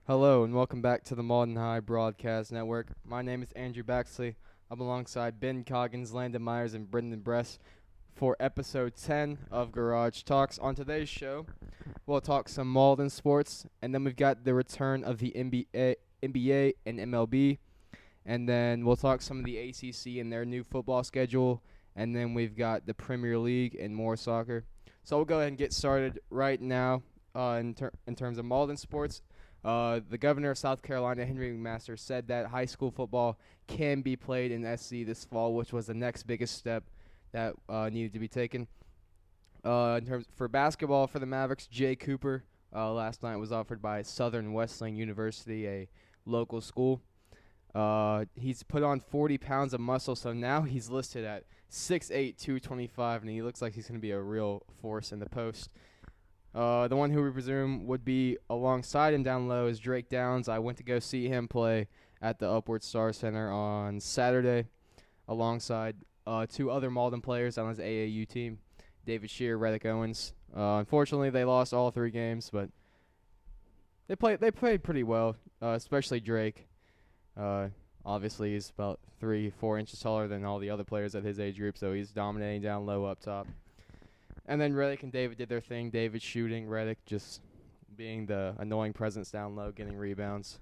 Hello and welcome back to the Malden High Broadcast Network. My name is Andrew Baxley. I'm alongside Ben Coggins, Landon Myers, and Brendan Bress for episode 10 of Garage Talks. On today's show, we'll talk some Malden sports, and then we've got the return of the NBA and MLB, and then we'll talk some of the ACC and their new football schedule, and then we've got the Premier League and more soccer. So we'll go ahead and get started right now in terms of Malden sports. The governor of South Carolina, Henry McMaster, said that high school football can be played in SC this fall, which was the next biggest step that needed to be taken. In terms for basketball for the Mavericks, Jay Cooper last night was offered by Southern Wesleyan University, a local school. He's put on 40 pounds of muscle, so now he's listed at 6'8", 225, and he looks like he's going to be a real force in the post. The one who we presume would be alongside him down low is Drake Downs. I went to go see him play at the Upward Star Center on Saturday alongside two other Malden players on his AAU team, David Shear, Reddick Owens. Unfortunately, they lost all three games, but they played pretty well, especially Drake. Obviously, he's about 3-4 inches taller than all the other players at his age group, so he's dominating down low up top. And then Reddick and David did their thing. David shooting, Reddick just being the annoying presence down low, getting rebounds.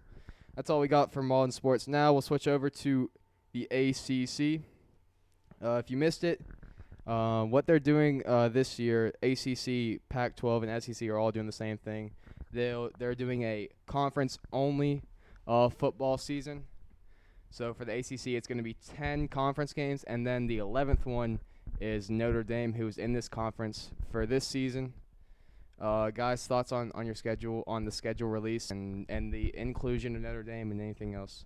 That's all we got for Malden sports. Now we'll switch over to the ACC. If you missed it, what they're doing this year, ACC, Pac-12, and SEC are all doing the same thing. They're doing a conference-only football season. So for the ACC, it's going to be 10 conference games, and then the 11th one is Notre Dame, who's in this conference for this season. Guys, thoughts on your schedule, on the schedule release, and the inclusion of Notre Dame and anything else?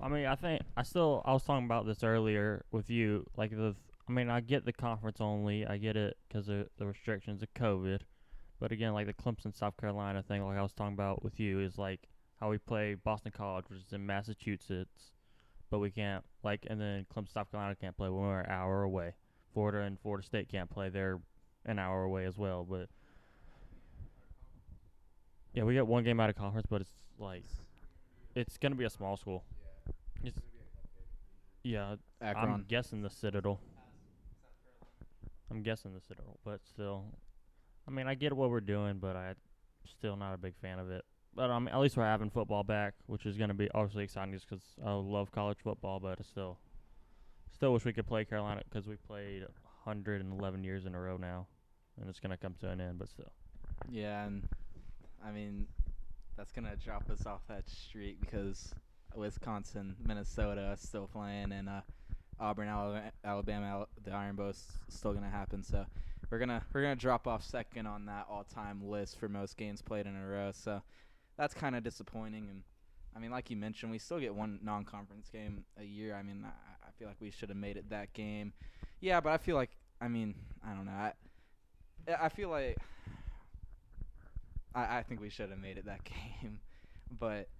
I mean, I was talking about this earlier with you. I get the conference only. I get it because of the restrictions of COVID. But again, like the Clemson, South Carolina thing, like I was talking about with you, is like how we play Boston College, which is in Massachusetts. But we can't, and then Clemson, South Carolina can't play when we're an hour away. Florida and Florida State can't play. They're an hour away as well. But, yeah, we get one game out of conference, but it's going to be a small school. Akron. I'm guessing the Citadel. But still, I mean, I get what we're doing, but I'm still not a big fan of it. But at least we're having football back, which is going to be obviously exciting just because I love college football. But I still wish we could play Carolina because we played 111 years in a row now, and it's going to come to an end. But still. Yeah, and I mean that's going to drop us off that streak because Wisconsin, Minnesota is still playing, and Auburn, Alabama, the Iron Bowl is still going to happen. So we're gonna drop off second on that all-time list for most games played in a row. So that's kind of disappointing. And, I mean, like you mentioned, we still get one non-conference game a year. I mean, I feel like we should have made it that game. Yeah, but I feel like, I mean, I don't know. I feel like I think we should have made it that game. But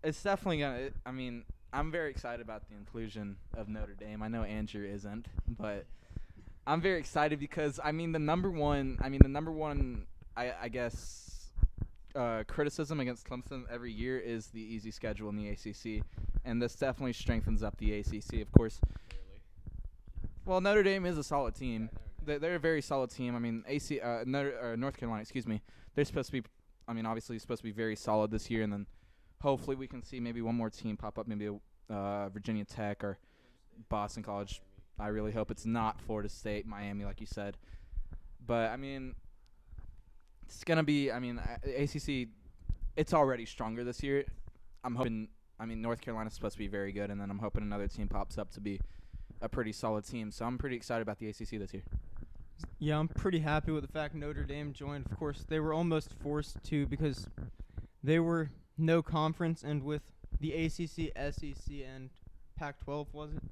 it's definitely going to – I mean, I'm very excited about the inclusion of Notre Dame. I know Andrew isn't, but I'm very excited because, I mean, the number one, I guess – criticism against Clemson every year is the easy schedule in the ACC, and this definitely strengthens up the ACC, of course. Well, Notre Dame is a solid team. They're a very solid team. I mean, North Carolina, they're supposed to be, obviously supposed to be very solid this year, and then hopefully we can see maybe one more team pop up, maybe Virginia Tech or Boston College. I really hope it's not Florida State, Miami, like you said. But, I mean, it's going to be, ACC, it's already stronger this year. I'm hoping, North Carolina's supposed to be very good, and then I'm hoping another team pops up to be a pretty solid team. So I'm pretty excited about the ACC this year. Yeah, I'm pretty happy with the fact Notre Dame joined. Of course, they were almost forced to because they were no conference, and with the ACC, SEC, and Pac-12, was it,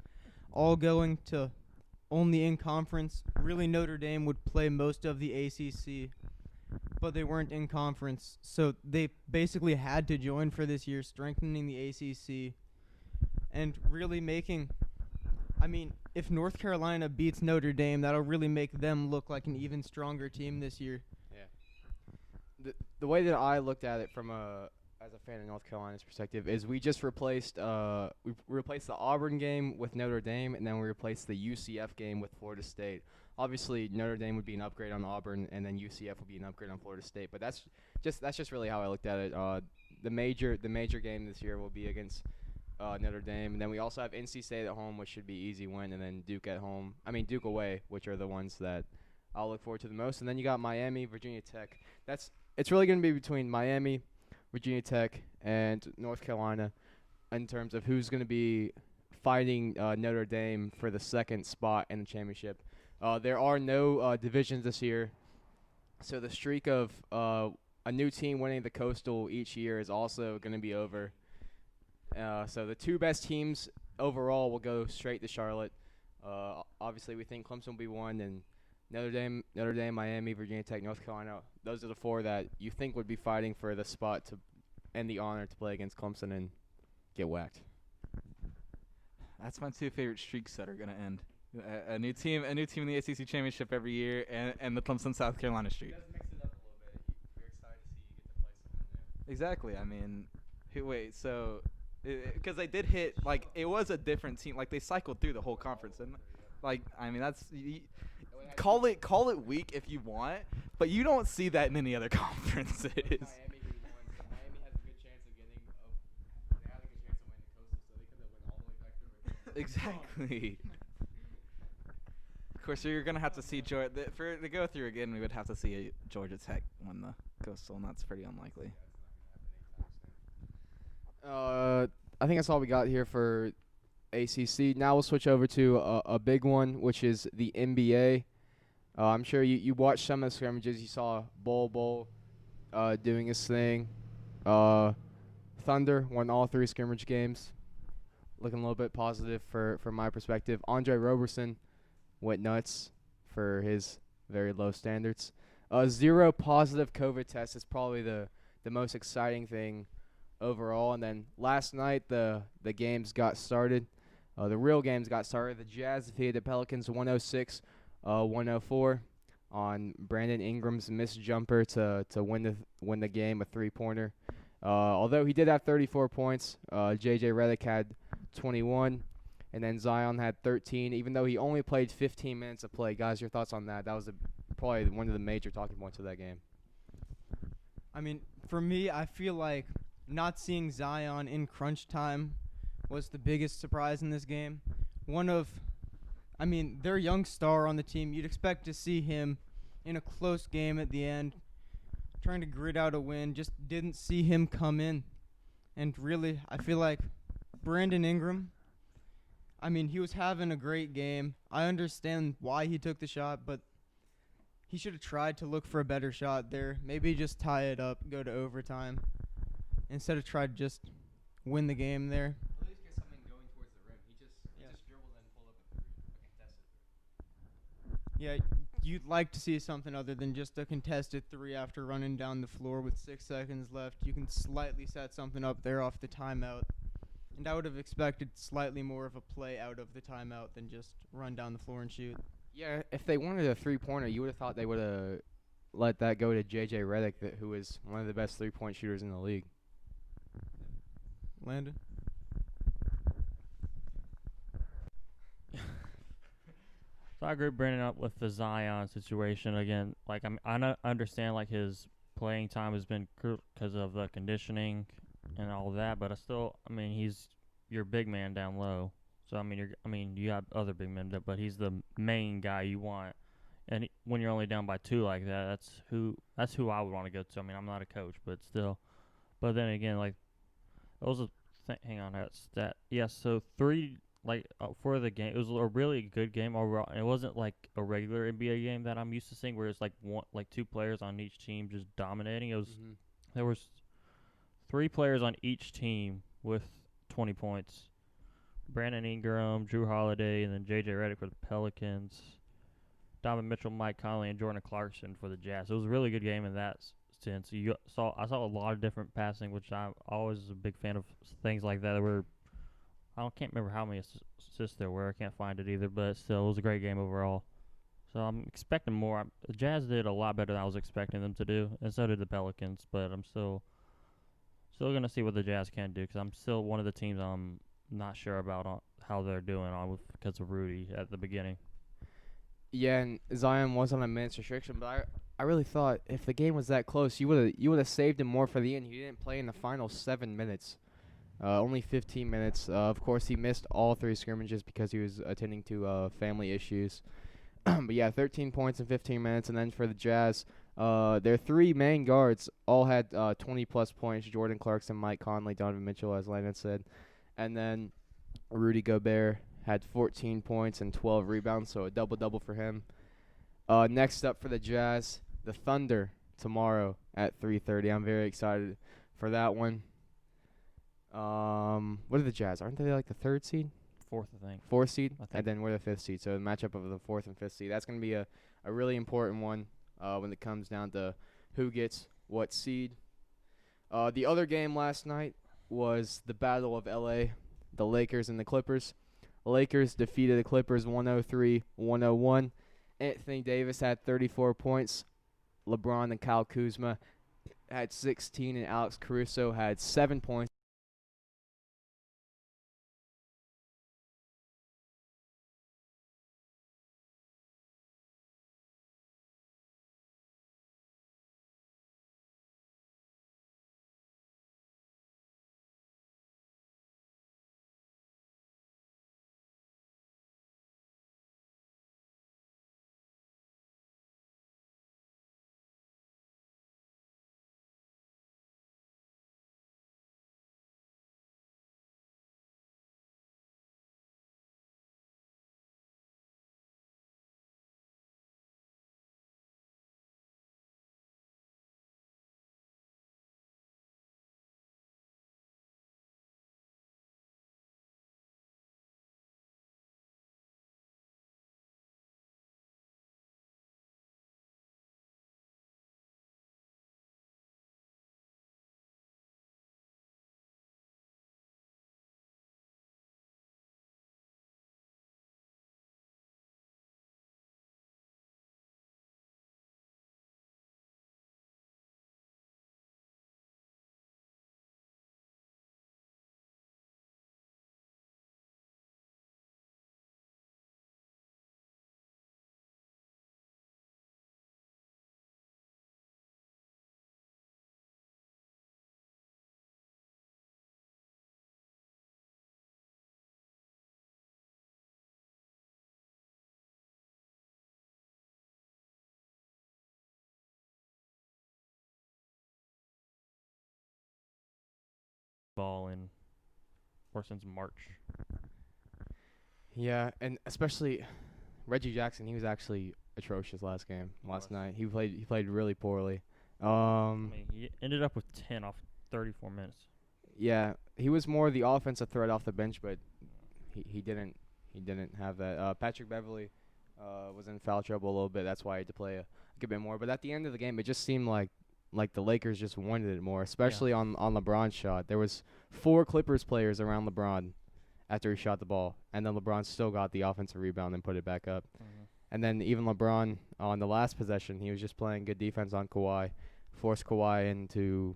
all going to only in conference, really Notre Dame would play most of the ACC, but they weren't in conference, so they basically had to join for this year, strengthening the ACC and really making, if North Carolina beats Notre Dame, that'll really make them look like an even stronger team this year. Yeah. the way that I looked at it from as a fan of North Carolina's perspective is we just replaced the Auburn game with Notre Dame, and then we replaced the UCF game with Florida State. Obviously, Notre Dame would be an upgrade on Auburn, and then UCF would be an upgrade on Florida State. But that's just really how I looked at it. The major game this year will be against Notre Dame, and then we also have NC State at home, which should be easy win, and then Duke at home. Duke away, which are the ones that I'll look forward to the most. And then you got Miami, Virginia Tech. It's really going to be between Miami, Virginia Tech, and North Carolina in terms of who's going to be fighting Notre Dame for the second spot in the championship. There are no divisions this year, so the streak of a new team winning the Coastal each year is also going to be over. So the two best teams overall will go straight to Charlotte. Obviously, we think Clemson will be one, and Notre Dame, Miami, Virginia Tech, North Carolina. Those are the four that you think would be fighting for the spot to and the honor to play against Clemson and get whacked. That's my two favorite streaks that are gonna end. A new team in the ACC championship every year, and the Clemson South Carolina streak. You guys mix it up a little bit. You're excited to see you get to play someone new. Exactly. Wait. So, because they did hit it was a different team. Like they cycled through the whole conference, and that's. Call it weak if you want, but you don't see that in any other conferences. Miami has a good chance of getting. They had a good chance of winning the Coastal, so they could have went all the way back through. Exactly. Of course, you're gonna have to see Georgia to go through again. We would have to see Georgia Tech win the Coastal, and that's pretty unlikely. I think that's all we got here for ACC. Now we'll switch over to a big one, which is the NBA. I'm sure you watched some of the scrimmages. You saw Bol doing his thing. Thunder won all three scrimmage games. Looking a little bit positive from my perspective. Andre Roberson went nuts for his very low standards. 0 positive COVID tests is probably the most exciting thing overall. And then last night the games got started. The real games got started. The Jazz defeated the Pelicans 106-104 on Brandon Ingram's missed jumper to win the game, a three-pointer. Although he did have 34 points, J.J. Redick had 21, and then Zion had 13, even though he only played 15 minutes of play. Guys, your thoughts on that? That was probably one of the major talking points of that game. For me, I feel like not seeing Zion in crunch time was the biggest surprise in this game. Their young star on the team, you'd expect to see him in a close game at the end, trying to grit out a win. Just didn't see him come in. And really, I feel like Brandon Ingram, he was having a great game. I understand why he took the shot, but he should have tried to look for a better shot there. Maybe just tie it up, go to overtime, instead of try to just win the game there. At least get something going towards the rim. He just dribbled and pulled up a contested. Yeah, you'd like to see something other than just a contested three after running down the floor with 6 seconds left. You can slightly set something up there off the timeout. And I would have expected slightly more of a play out of the timeout than just run down the floor and shoot. Yeah, if they wanted a three-pointer, you would have thought they would have let that go to J.J. Redick, who is one of the best three-point shooters in the league. Landon? So I agree bringing up with the Zion situation again. I understand his playing time has been because of the conditioning and all that, but he's your big man down low. So you have other big men, but he's the main guy you want. And when you're only down by 2 like that, that's who I would want to go to. I'm not a coach, but still. But then again, it was a hang on that stat. Yeah, so 3 for the game, it was a really good game overall. And it wasn't like a regular NBA game that I'm used to seeing, where it's 2 players on each team just dominating. It was there was 3 players on each team with 20 points. Brandon Ingram, Drew Holiday, and then J.J. Redick for the Pelicans. Donovan Mitchell, Mike Conley, and Jordan Clarkson for the Jazz. It was a really good game in that sense. I saw a lot of different passing, which I'm always a big fan of things like that. I can't remember how many assists there were. I can't find it either, but still, it was a great game overall. So I'm expecting more. The Jazz did a lot better than I was expecting them to do, and so did the Pelicans. But I'm still gonna see what the Jazz can do, because I'm still one of the teams I'm not sure about how they're doing on because of Rudy at the beginning. Yeah, and Zion was on a minutes restriction, but I really thought if the game was that close, you would have saved him more for the end. He didn't play in the final 7 minutes. Only 15 minutes. Of course, he missed all 3 scrimmages because he was attending to family issues. But yeah, 13 points in 15 minutes. And then for the Jazz, their 3 main guards all had 20-plus points. Jordan Clarkson, Mike Conley, Donovan Mitchell, as Landon said. And then Rudy Gobert had 14 points and 12 rebounds, so a double-double for him. Next up for the Jazz, the Thunder tomorrow at 3:30. I'm very excited for that one. What are the Jazz? Aren't they like the 3rd seed? 4th, I think. 4th seed? I think. And then we're the 5th seed. So the matchup of the 4th and 5th seed. That's going to be a really important one when it comes down to who gets what seed. The other game last night was the Battle of L.A., the Lakers and the Clippers. Lakers defeated the Clippers 103-101. Anthony Davis had 34 points. LeBron and Kyle Kuzma had 16, and Alex Caruso had 7 points. Ball in or since March. Yeah, and especially Reggie Jackson, he was actually atrocious last night. He played really poorly. I mean, he ended up with 10 off 34 minutes. Yeah, he was more the offensive threat off the bench, but he didn't have that. Patrick Beverley was in foul trouble a little bit. That's why he had to play a good bit more. But at the end of the game, it just seemed like the Lakers just wanted it more, especially on LeBron's shot. There was 4 Clippers players around LeBron after he shot the ball, and then LeBron still got the offensive rebound and put it back up. Mm-hmm. And then even LeBron on the last possession, he was just playing good defense on Kawhi, forced Kawhi into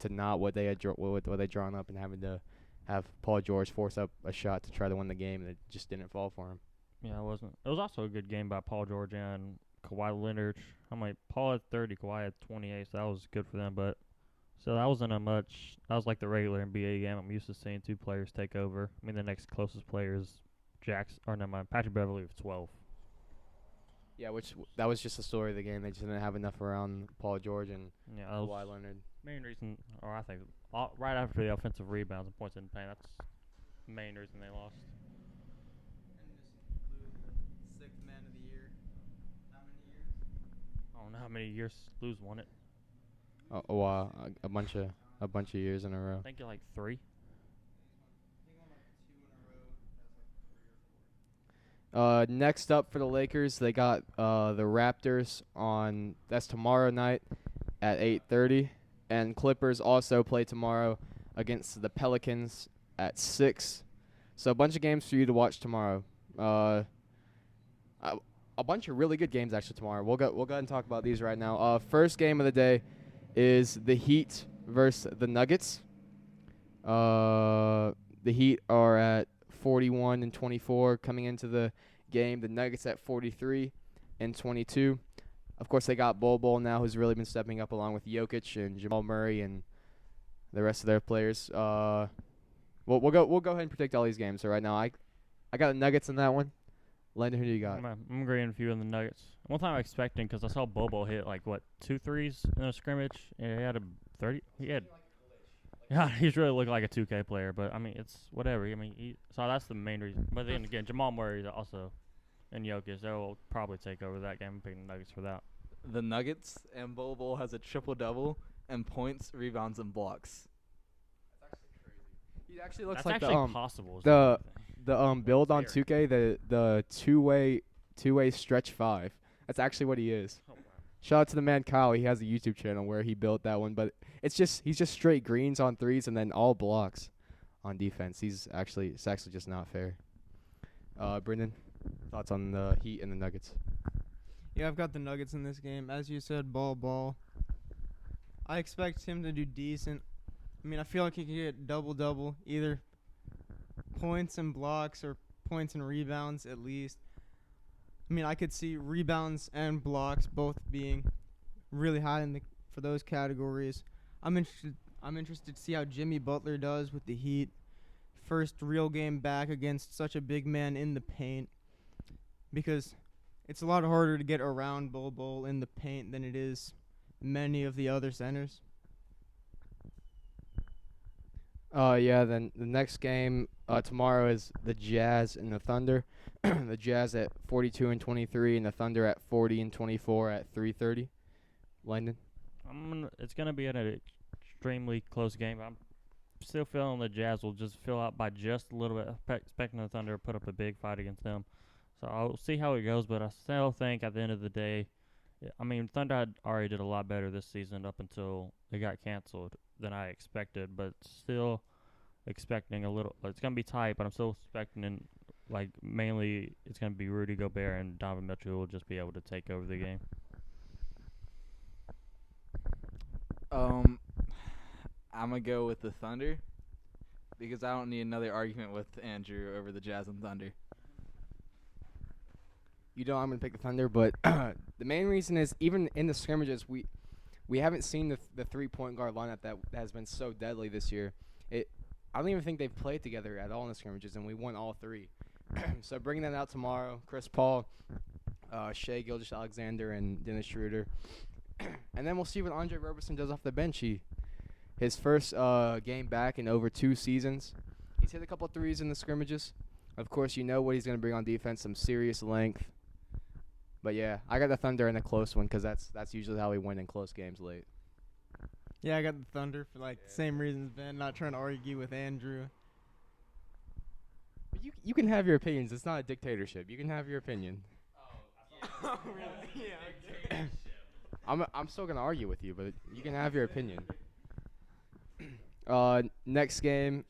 not what they had what they drawn up, and having to have Paul George force up a shot to try to win the game, and it just didn't fall for him. Yeah, it wasn't. It was also a good game by Paul George and Kawhi Leonard. Paul had 30, Kawhi had 28, so that was good for them. But so that wasn't that was like the regular NBA game. I'm used to seeing 2 players take over. I mean, the next closest player is Patrick Beverley with 12. Yeah, that was just the story of the game. They just didn't have enough around Paul George and Kawhi Leonard. Main reason, or I think, right after the offensive rebounds and points in the paint, that's the main reason they lost. And this blew the 6th man of the year. How many years? I don't know how many years Lou's won it. A while, a bunch of years in a row. I think like 3. He won like 2 in a row. That was like 3 or 4. Next up for the Lakers, they got the Raptors that's tomorrow night at 8:30, and Clippers also play tomorrow against the Pelicans at 6. So a bunch of games for you to watch tomorrow. a bunch of really good games actually tomorrow. We'll go ahead and talk about these right now. First game of the day is the Heat versus the Nuggets. The Heat are at 41-24 coming into the game. The Nuggets at 43-22. Of course, they got Bol now, who's really been stepping up along with Jokic and Jamal Murray and the rest of their players. We'll go ahead and predict all these games. So right now, I got the Nuggets in that one. Landon, who do you got? I'm agreeing with you on the Nuggets. One time I'm expecting, because I saw Bobo hit 2 threes in a scrimmage, and he had a 30. Yeah, he's really looking like a 2K player, but I mean it's whatever. I mean, so that's the main reason. But then again, Jamal Murray is also, and Jokic, they will probably take over that game. I'm picking the Nuggets for that. The Nuggets and Bobo has a triple-double and points, rebounds, and blocks. That's actually crazy. He actually looks That's like actually possible. the build on 2K, the two-way stretch 5. That's actually what he is. Oh, wow. Shout out to the man Kyle. He has a YouTube channel where he built that one, but he's just straight greens on threes and then all blocks on defense. It's actually just not fair. Brendan, thoughts on the Heat and the Nuggets? Yeah, I've got the Nuggets in this game. As you said, Ball. I expect him to do decent. I mean, I feel like he can get double-double, either points and blocks or points and rebounds at least. I mean, I could see rebounds and blocks both being really high for those categories. I'm interested to see how Jimmy Butler does with the Heat. First real game back against such a big man in the paint, because it's a lot harder to get around Bol in the paint than it is many of the other centers. Then the next game tomorrow is the Jazz and the Thunder. The Jazz at 42-23 and the Thunder at 40-24 at 3:30. Landon? It's gonna be an extremely close game. I'm still feeling the Jazz will just fill out by just a little bit. Expecting the Thunder to put up a big fight against them. So I'll see how it goes, but I still think at the end of the day, I mean, Thunder had already did a lot better this season up until it got canceled than I expected, but still expecting a little. It's gonna be tight, but I'm still expecting mainly it's gonna be Rudy Gobert and Donovan Mitchell will just be able to take over the game. I'm gonna go with the Thunder because I don't need another argument with Andrew over the Jazz and Thunder. You know I'm going to pick the Thunder, but the main reason is even in the scrimmages, we haven't seen the three-point guard lineup that has been so deadly this year. I don't even think they've played together at all in the scrimmages, and we won all three. So bringing that out tomorrow, Chris Paul, Shai Gilgeous-Alexander, and Dennis Schroeder. And then we'll see what Andre Roberson does off the bench. His first game back in over 2 seasons. He's hit a couple threes in the scrimmages. Of course, you know what he's going to bring on defense, some serious length. But, yeah, I got the Thunder in a close one because that's usually how we win in close games late. Yeah, I got the Thunder for the same reasons, Ben. Not trying to argue with Andrew. But you can have your opinions. It's not a dictatorship. You can have your opinion. Oh, really? Yeah. I'm still gonna argue with you, but you can have your opinion. Next game.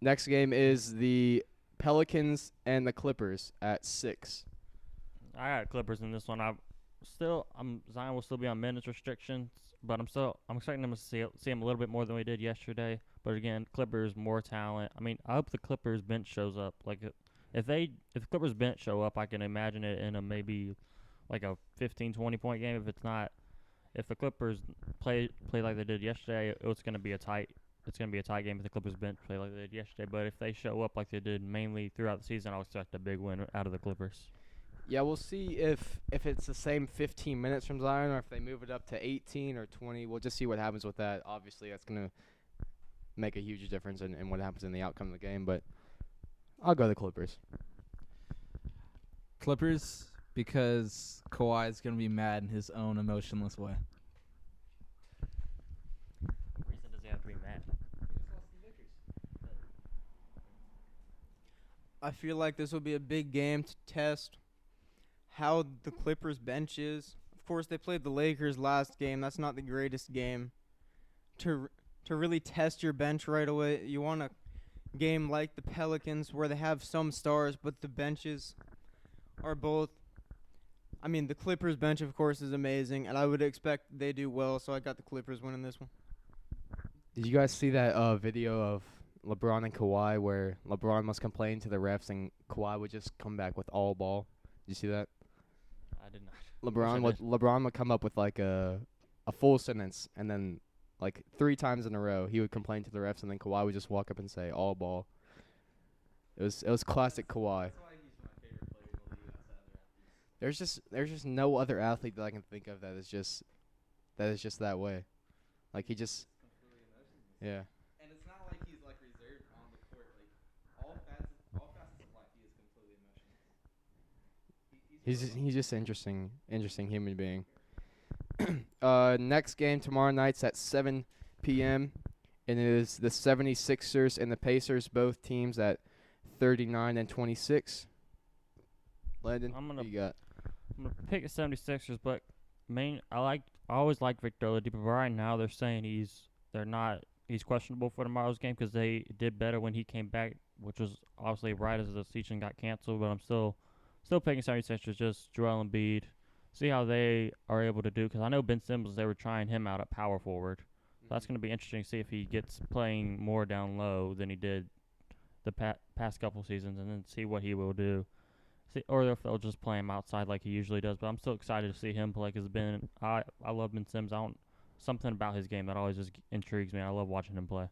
Next game is the Pelicans and the Clippers at 6. I got Clippers in this one. Zion will still be on minutes restrictions, but I'm expecting them to see him a little bit more than we did yesterday. But again, Clippers more talent. I mean, I hope the Clippers bench shows up. If the Clippers bench show up, I can imagine it in a maybe a 15-20 point game. If it's not, if the Clippers play like they did yesterday, it's going to be a tight game if the Clippers bench play like they did yesterday. But if they show up like they did mainly throughout the season, I'll expect a big win out of the Clippers. Yeah, we'll see if it's the same 15 minutes from Zion or if they move it up to 18 or 20. We'll just see what happens with that. Obviously, that's going to make a huge difference in what happens in the outcome of the game. But I'll go the Clippers. Clippers because Kawhi is going to be mad in his own emotionless way. What reason does he have to be mad? I feel like this will be a big game to test how the Clippers bench is. Of course, they played the Lakers last game. That's not the greatest game. To really test your bench right away, you want to game like the Pelicans, where they have some stars, but the benches are both. I mean, the Clippers bench, of course, is amazing, and I would expect they do well, so I got the Clippers winning this one. Did you guys see that video of LeBron and Kawhi where LeBron must complain to the refs and Kawhi would just come back with all ball? Did you see that? I did not. LeBron would come up with like a full sentence, and then like 3 times in a row he would complain to the refs, and then Kawhi would just walk up and say all ball. It was classic Kawhi. That's why he's my favorite player in the league outside of the Raptors. There's just no other athlete that I can think of that is just that way. Like he just Completely emotionless. yeah. And it's not like he's like reserved on the court. Like all facets of life, he is completely emotionless. He's just interesting human being. Next game tomorrow night's at 7 p.m. and it is the 76ers and the Pacers, both teams at 39 and 26. Landon, what you got? I'm gonna pick the 76ers, but I always liked Victor Oladipo, but right now they're saying he's questionable for tomorrow's game because they did better when he came back, which was obviously right as the season got canceled. But I'm still picking 76ers, just Joel Embiid, see how they are able to do. Because I know Ben Simmons, they were trying him out at power forward. So that's going to be interesting to see if he gets playing more down low than he did the past couple seasons, and then see what he will do. Or if they'll just play him outside like he usually does. But I'm still excited to see him play because I love Ben Simmons. Something about his game that always just intrigues me. I love watching him play.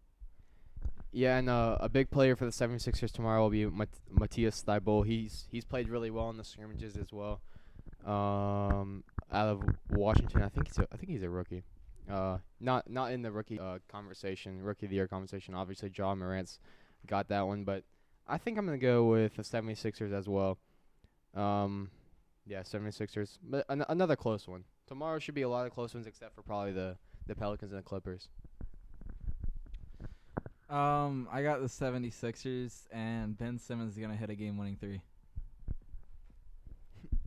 Yeah, and a big player for the 76ers tomorrow will be Matthias Thybulle. He's played really well in the scrimmages as well. Out of Washington, I think he's a rookie. Not in the rookie conversation, rookie of the year conversation. Obviously, Ja Morant's got that one, but I think I'm gonna go with the 76ers as well. Yeah, 76ers, but another close one. Tomorrow should be a lot of close ones, except for probably the Pelicans and the Clippers. I got the 76ers, and Ben Simmons is gonna hit a game-winning 3.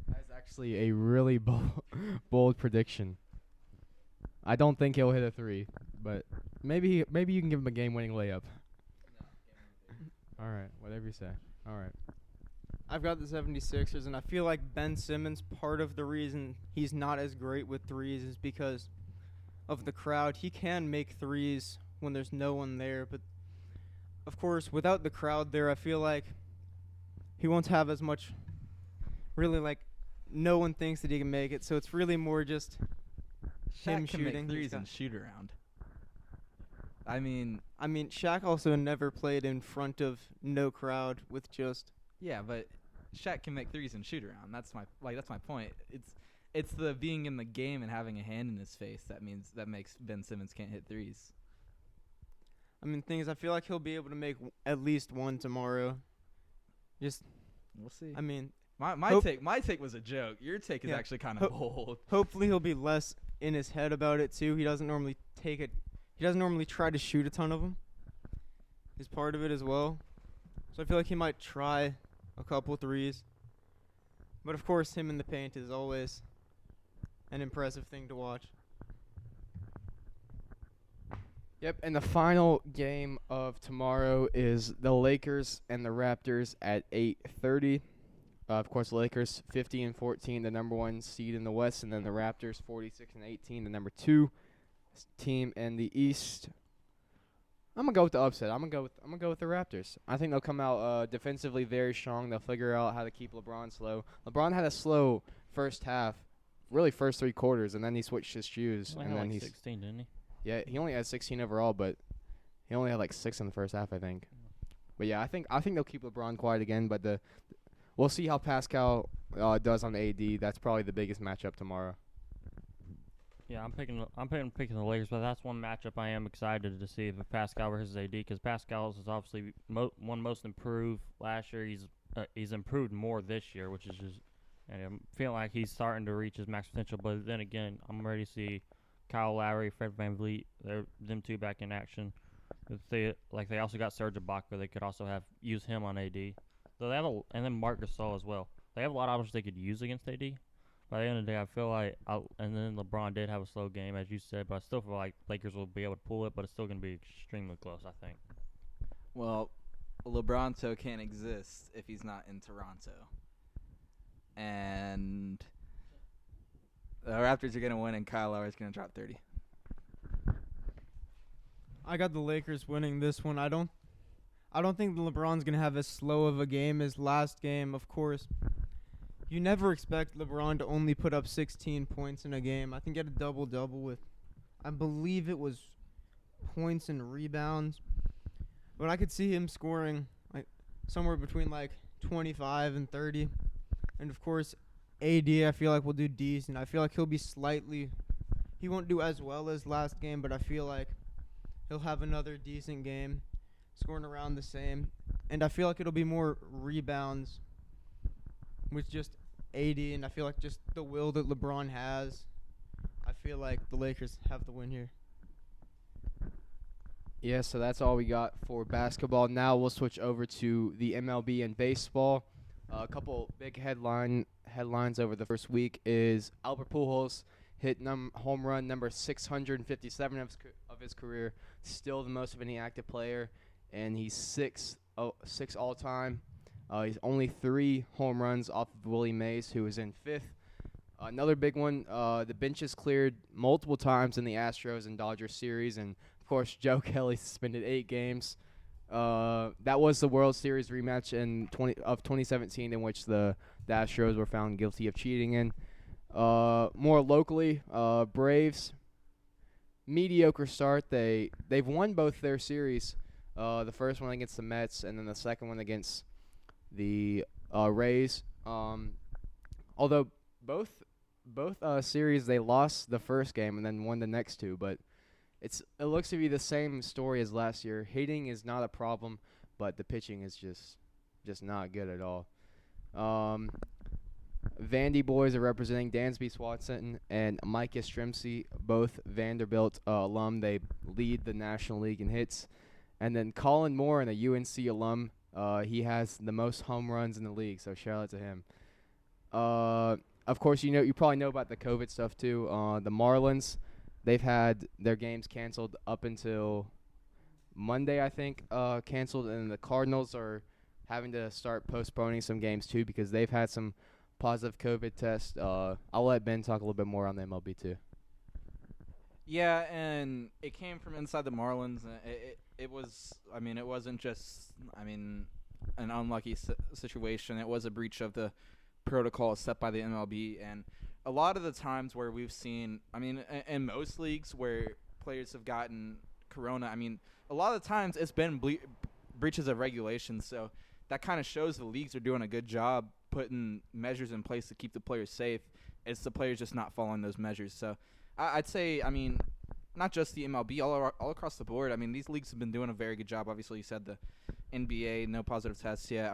That's actually a really bold prediction. I don't think he'll hit a 3, but maybe you can give him a game-winning layup. All right, whatever you say. All right. I've got the 76ers, and I feel like Ben Simmons, part of the reason he's not as great with threes is because of the crowd. He can make threes when there's no one there, but of course, without the crowd there, I feel like he won't have as much, really, like, no one thinks that he can make it, so it's really more just him Shaq can shooting. make threes and shoot around. I mean, Shaq also never played in front of no crowd with just... yeah, but Shaq can make threes and shoot around. That's my point. It's the being in the game and having a hand in his face that makes Ben Simmons can't hit threes. I feel like he'll be able to make at least one tomorrow. We'll see. My take was a joke. Your take is actually kind of bold. Hopefully he'll be less in his head about it too. He doesn't normally try to shoot a ton of them. Is part of it as well. So I feel like he might try a couple threes. But of course, him in the paint is always an impressive thing to watch. Yep, and the final game of tomorrow is the Lakers and the Raptors at 8:30. Of course, the Lakers 50-14, the number 1 seed in the West, and then the Raptors 46-18, the number 2 team in the East. I'm gonna go with the upset. I'm gonna go with the Raptors. I think they'll come out defensively very strong. They'll figure out how to keep LeBron slow. LeBron had a slow first half, really first 3 quarters, and then he switched his shoes. Well, and then he's 16, didn't he? Yeah, he only had 16 overall, but he only had like 6 in the first half, I think. But yeah, I think they'll keep LeBron quiet again. But we'll see how Pascal does on the AD. That's probably the biggest matchup tomorrow. Yeah, I'm picking the Lakers, but that's one matchup I am excited to see if Pascal versus AD, because Pascal is obviously one most improved last year. He's improved more this year, which is just, and I'm feeling like he's starting to reach his max potential. But then again, I'm ready to see Kyle Lowry, Fred VanVleet, them two back in action. If they also got Serge Ibaka, they could also use him on AD. So they have and then Marc Gasol as well. They have a lot of options they could use against AD. By the end of the day, I feel like, and then LeBron did have a slow game, as you said, but I still feel like Lakers will be able to pull it, but it's still going to be extremely close, I think. Well, LeBronto can't exist if he's not in Toronto. And the Raptors are going to win, and Kyle Lowry's going to drop 30. I got the Lakers winning this one. I don't think LeBron's going to have as slow of a game as last game. Of course, you never expect LeBron to only put up 16 points in a game. I think he had a double-double with, I believe it was points and rebounds. But I could see him scoring like somewhere between like 25 and 30. And of course, AD I feel like will do decent. I feel like he won't do as well as last game, but I feel like he'll have another decent game, scoring around the same. And I feel like it'll be more rebounds with just AD, and I feel like just the will that LeBron has. I feel like the Lakers have the win here. Yeah, so that's all we got for basketball. Now we'll switch over to the MLB and baseball. A couple big headlines over the first week is Albert Pujols hit home run number 657 of his career, still the most of any active player, and he's six all time. He's only 3 home runs off of Willie Mays, who is in 5th. Another big one, the benches cleared multiple times in the Astros and Dodgers series, and of course Joe Kelly suspended 8 games. That was the World Series rematch of 2017, in which the Astros were found guilty of cheating in. More locally, Braves, mediocre start. They've won both their series. The first one against the Mets, and then the second one against the Rays. Although both series they lost the first game and then won the next 2, but it looks to be the same story as last year. Hitting is not a problem, but the pitching is just not good at all. Vandy boys are representing Dansby Swanson and Mike Yastrzemski, both Vanderbilt alum. They lead the National League in hits. And then Colin Moore, and a UNC alum, he has the most home runs in the league, so shout out to him. Of course, you probably know about the COVID stuff too. The Marlins, they've had their games canceled up until Monday, I think, canceled, and the Cardinals are having to start postponing some games too because they've had some positive COVID tests. I'll let Ben talk a little bit more on the MLB too. Yeah, and it came from inside the Marlins. It wasn't just, an unlucky situation. It was a breach of the protocol set by the MLB. And a lot of the times where we've seen, in most leagues where players have gotten corona, a lot of the times it's been breaches of regulations. So that kind of shows the leagues are doing a good job putting measures in place to keep the players safe. It's the players just not following those measures. So I'd say, not just the MLB, all across the board. These leagues have been doing a very good job. Obviously, you said the NBA, no positive tests yet.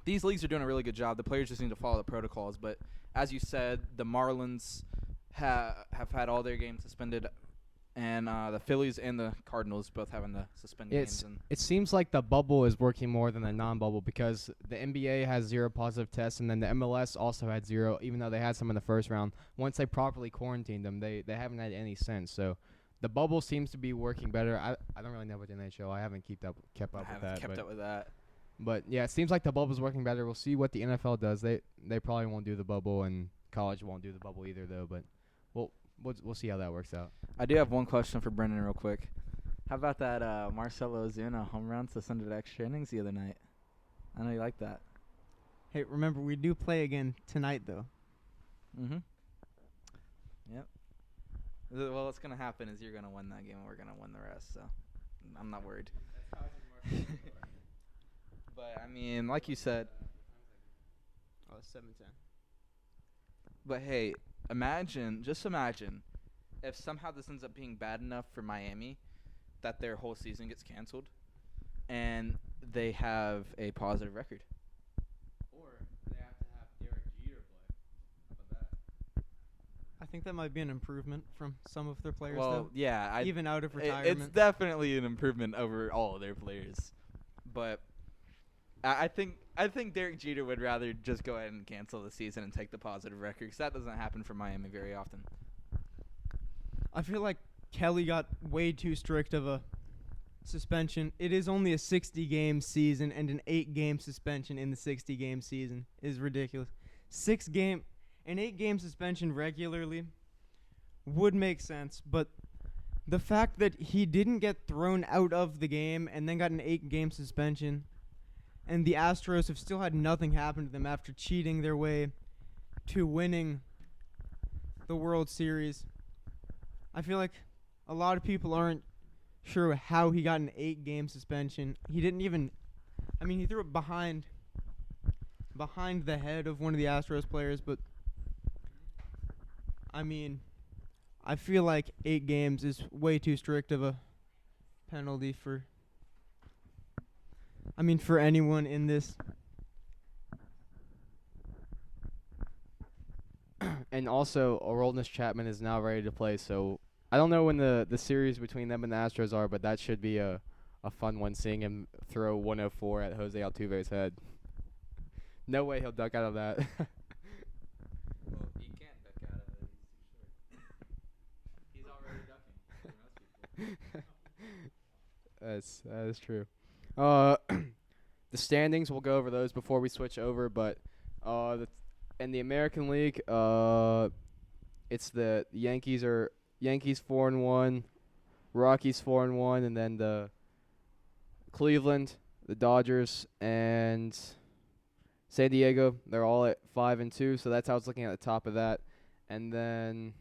These leagues are doing a really good job. The players just need to follow the protocols. But as you said, the Marlins have had all their games suspended, and the Phillies and the Cardinals both having to suspend games. It seems like the bubble is working more than the non-bubble because the NBA has 0 positive tests, and then the MLS also had 0, even though they had some in the first round. Once they properly quarantined them, they haven't had any since. So the bubble seems to be working better. I don't really know about the NHL. I haven't kept up with that. But yeah, it seems like the bubble's working better. We'll see what the NFL does. They probably won't do the bubble, and college won't do the bubble either, though. But we'll see how that works out. I do have one question for Brendan real quick. How about that Marcelo Ozuna home run suspended extra innings the other night? I know you like that. Hey, remember, we do play again tonight, though. Mm-hmm. Yep. Well, what's going to happen is you're going to win that game and we're going to win the rest, so I'm not worried. But, like you said. Oh, 7-10. But, hey, just imagine if somehow this ends up being bad enough for Miami that their whole season gets canceled and they have a positive record. Or they have to have Derek Jeter play. How about that? I think that might be an improvement from some of their players, Well, though. yeah. Even out of retirement. It's definitely an improvement over all of their players. But I think Derek Jeter would rather just go ahead and cancel the season and take the positive record because that doesn't happen for Miami very often. I feel like Kelly got way too strict of a suspension. It is only a 60-game season, and an 8-game suspension in the 60-game season is ridiculous. An 8-game suspension regularly would make sense, but the fact that he didn't get thrown out of the game and then got an 8-game suspension, and the Astros have still had nothing happen to them after cheating their way to winning the World Series. I feel like a lot of people aren't sure how he got an 8-game suspension. He didn't even, he threw it behind the head of one of the Astros players, but I feel like 8 games is way too strict of a penalty for anyone in this. And also, Aroldis Chapman is now ready to play, so I don't know when the series between them and the Astros are, but that should be a fun one, seeing him throw 104 at Jose Altuve's head. No way he'll duck out of that. Well, he can't duck out of it. He's already ducking for most people. That is true. The standings, we'll go over those before we switch over, but in the American League, it's the Yankees 4-1, Rockies 4-1, and then the Cleveland, the Dodgers, and San Diego, they're all at 5-2, so that's how it's looking at the top of that. And then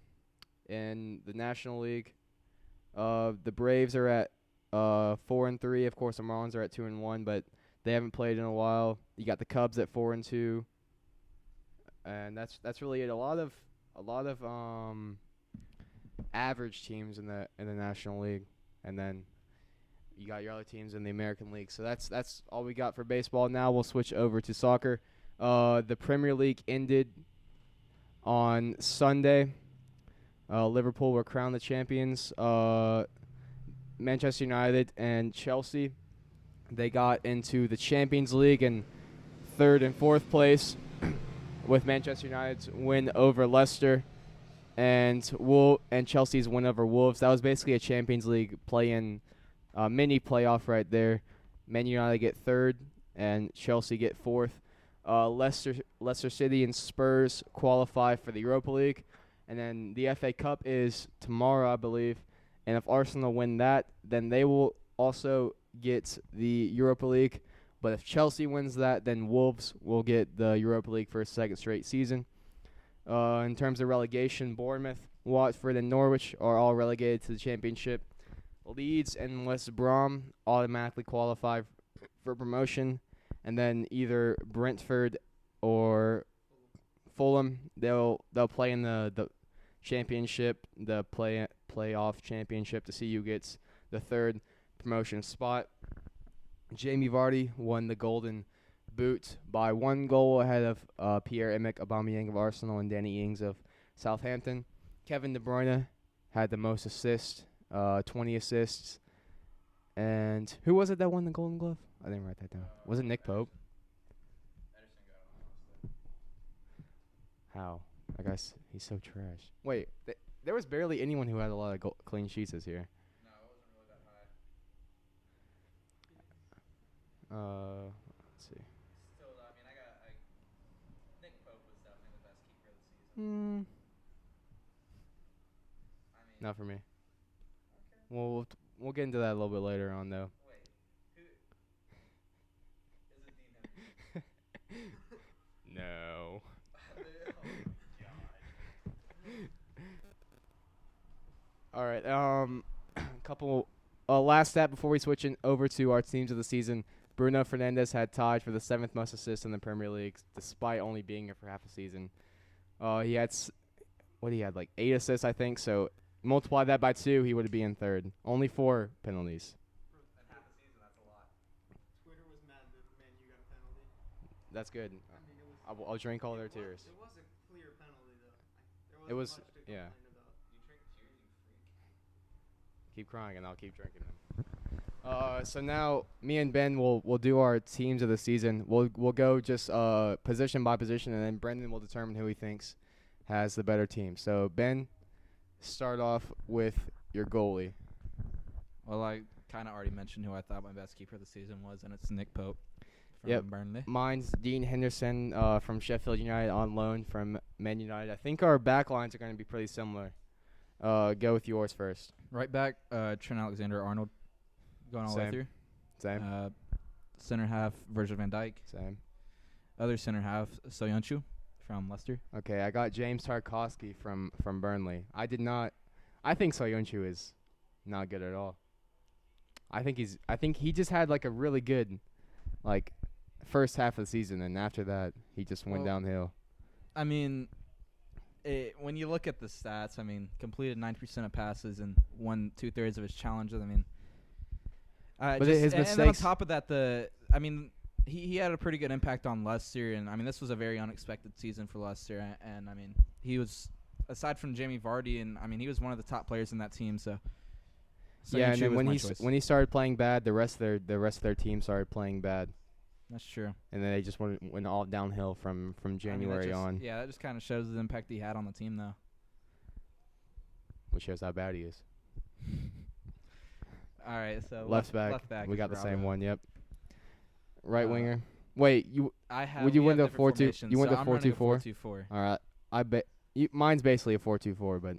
in the National League, the Braves are at 4-3. Of course, the Marlins are at 2-1, but they haven't played in a while. You got the Cubs at 4-2, and that's really it. A lot of average teams in the National League, and then you got your other teams in the American League. So that's all we got for baseball. Now we'll switch over to soccer. The Premier League ended on Sunday. Liverpool were crowned the champions. Manchester United and Chelsea, they got into the Champions League in 3rd and 4th place with Manchester United's win over Leicester and Chelsea's win over Wolves. That was basically a Champions League play-in mini playoff right there. Man United get 3rd and Chelsea get 4th. Leicester City and Spurs qualify for the Europa League. And then the FA Cup is tomorrow, I believe. And if Arsenal win that, then they will also get the Europa League. But if Chelsea wins that, then Wolves will get the Europa League for a 2nd straight season. In terms of relegation, Bournemouth, Watford, and Norwich are all relegated to the Championship. Leeds and West Brom automatically qualify for promotion. And then either Brentford or Fulham, they'll play in the championship, the playoff championship, to see who gets the 3rd promotion spot. Jamie Vardy won the Golden Boot by 1 goal ahead of Pierre-Emerick Aubameyang of Arsenal and Danny Ings of Southampton. Kevin De Bruyne had the most assists, 20 assists. And who was it that won the Golden Glove? I didn't write that down. Was it Nick Pope? How? I guess he's so trash. Wait, there was barely anyone who had a lot of clean sheets this year. No, it wasn't really that high. Let's see. Still, Nick Pope was definitely the best keeper of the season. Not for me. Okay. Well, we'll get into that a little bit later on, though. Wait, who is it? Dean Henry? No. All right. Couple last stat before we switch over to our teams of the season. Bruno Fernandes had tied for the 7th most assists in the Premier League, despite only being here for half a season. He had like 8 assists, I think. So multiply that by 2, he would be in 3rd. Only 4 penalties. In half a season, that's a lot. Twitter was mad that Man U got a penalty. That's good. I'll drink all their tears. It was a clear penalty, though. It was, much to yeah. You complain drink tears, you freak. Keep crying, and I'll keep drinking them. So now me and Ben will do our teams of the season. We'll go just position by position, and then Brendan will determine who he thinks has the better team. So Ben, start off with your goalie. Well, I kind of already mentioned who I thought my best keeper of the season was, and it's Nick Pope from Yep. Burnley. Mine's Dean Henderson from Sheffield United on loan from Man United. I think our back lines are going to be pretty similar. Go with yours first. Right back, Trent Alexander-Arnold going all the way Same. through. Same. Center half, Virgil van Dijk. Same. Other center half, Soyuncu from Leicester. Okay, I got James Tarkowski from Burnley. I think Soyuncu is not good at all. I think he just had like a really good like first half of the season, and after that he just went downhill. I mean, when you look at the stats, I mean, completed 90% of passes and won 2/3 of his challenges. I mean, but his mistakes. And then on top of that, he had a pretty good impact on Leicester, and I mean, this was a very unexpected season for Leicester, and I mean, he was, aside from Jamie Vardy, and I mean, he was one of the top players in that team. So yeah, and Soyuncu then was when he started playing bad, the rest of their team started playing bad, That's true. and then they just went all downhill from January on, Yeah, that just kind of shows the impact he had on the team, though. which shows how bad he is. All right, so Left back, we is got the same Robbo. one. Yep. Right Uh, winger. Wait, you Would you went to 4-2? You went to 4-2-4? 4-2-4. All right. I bet mine's basically a 4-2-4, but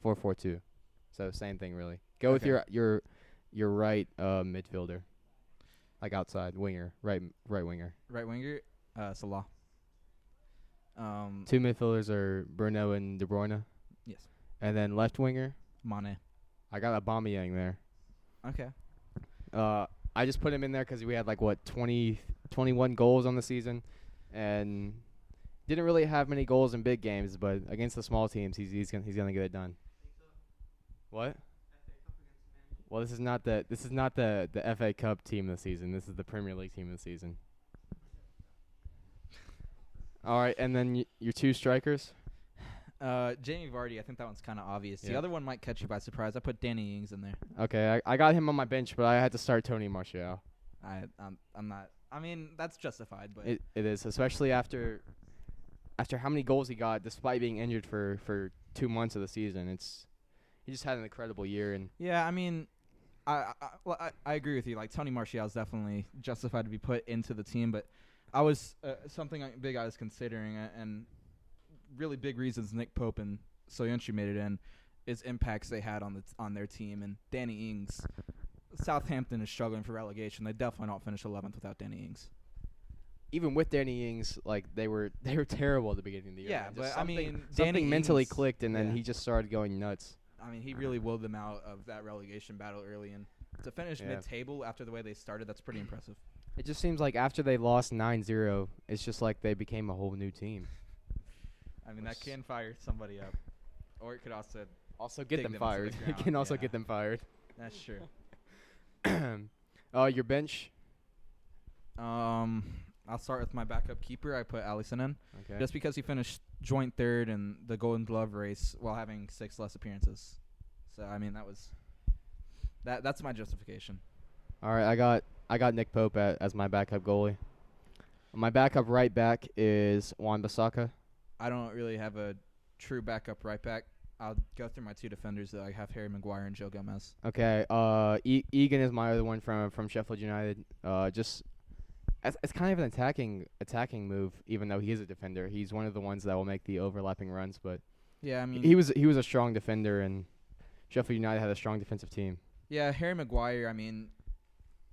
4-4-2. So same thing really. Go with Okay. your right midfielder, like outside winger, right winger. Right winger, Salah. Two midfielders are Bruno and De Bruyne, Yes. and then left winger, Mane. I got Aubameyang there. Okay. I just put him in there because we had 21 goals on the season, and didn't really have many goals in big games, but against the small teams, he's gonna get it done. What? Well, this is not the FA Cup team of the season. This is the Premier League team of the season. All right, and then your two strikers. Jamie Vardy, I think that one's kind of obvious. The Yeah. other one might catch you by surprise. I put Danny Ings in there. Okay, I got him on my bench, but I had to start Tony Martial. I'm not. I mean, that's justified, but It is, especially after how many goals he got despite being injured for 2 months of the season. He just had an incredible year, and yeah, I mean, I agree with you. Like, Tony Martial is definitely justified to be put into the team, but I was something big I was considering, and really big reasons Nick Pope and Soyuncu made it in is impacts they had on their team. And Danny Ings, Southampton is struggling for relegation. They definitely don't finish 11th without Danny Ings. even with Danny Ings, they were terrible at the beginning of the year. Yeah, man. but Just I mean, something Danny mentally Ings- clicked, and then yeah. he just started going nuts. I mean, he really willed them out of that relegation battle early, and to finish Yeah. mid-table after the way they started, that's pretty impressive. It just seems like after they lost 9-0, it's just like they became a whole new team. I mean, that can fire somebody up, or it could also. Also get Dig them them into the fired. It ground, can also yeah. get them fired. That's true. Your bench. I'll start with my backup keeper. I put Alisson in Okay. just because he finished joint third in the Golden Glove race while having 6 less appearances. So I mean, that's my justification. All right, I got Nick Pope as my backup goalie. My backup right back is Wan-Bissaka. I don't really have a true backup right back. I'll go through my 2 defenders though. I have Harry Maguire and Joe Gomez. Okay. Egan is my other one from Sheffield United. Just it's kind of an attacking move, even though he is a defender. He's one of the ones that will make the overlapping runs, but Yeah, I mean, he was a strong defender, and Sheffield United had a strong defensive team. yeah, Harry Maguire. I mean,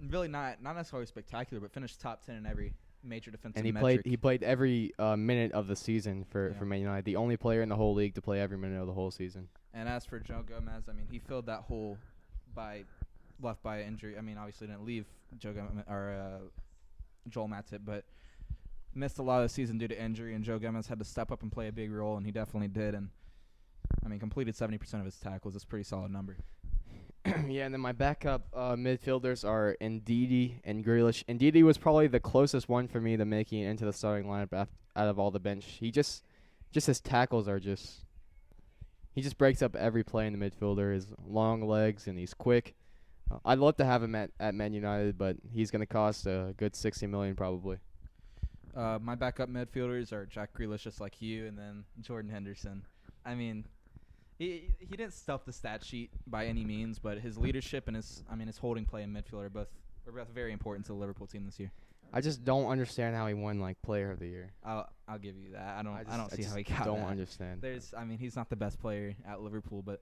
really not necessarily spectacular, but finished top 10 in every major defensive And he metric. played every minute of the season for Yeah. Man United. The only player in the whole league to play every minute of the whole season. And as for Joe Gomez, I mean, he filled that hole left by injury. I mean, obviously didn't leave Joel Matip, but missed a lot of the season due to injury, and Joe Gomez had to step up and play a big role, and he definitely did. And I mean, completed 70% of his tackles. That's a pretty solid number. Yeah, and then my backup midfielders are Ndidi and Grealish. Ndidi was probably the closest one for me to making it into the starting lineup out of all the bench. He just his tackles are just. He just breaks up every play in the midfielder. His long legs, and he's quick. I'd love to have him at Man United, but he's going to cost a good $60 million probably. My backup midfielders are Jack Grealish, just like you, and then Jordan Henderson. I mean, He didn't stuff the stat sheet by any means, but his leadership and his holding play in midfield are both very important to the Liverpool team this year. I just don't understand how he won like Player of the Year. I'll give you that. I don't see how he I got don't that. understand. He's not the best player at Liverpool, but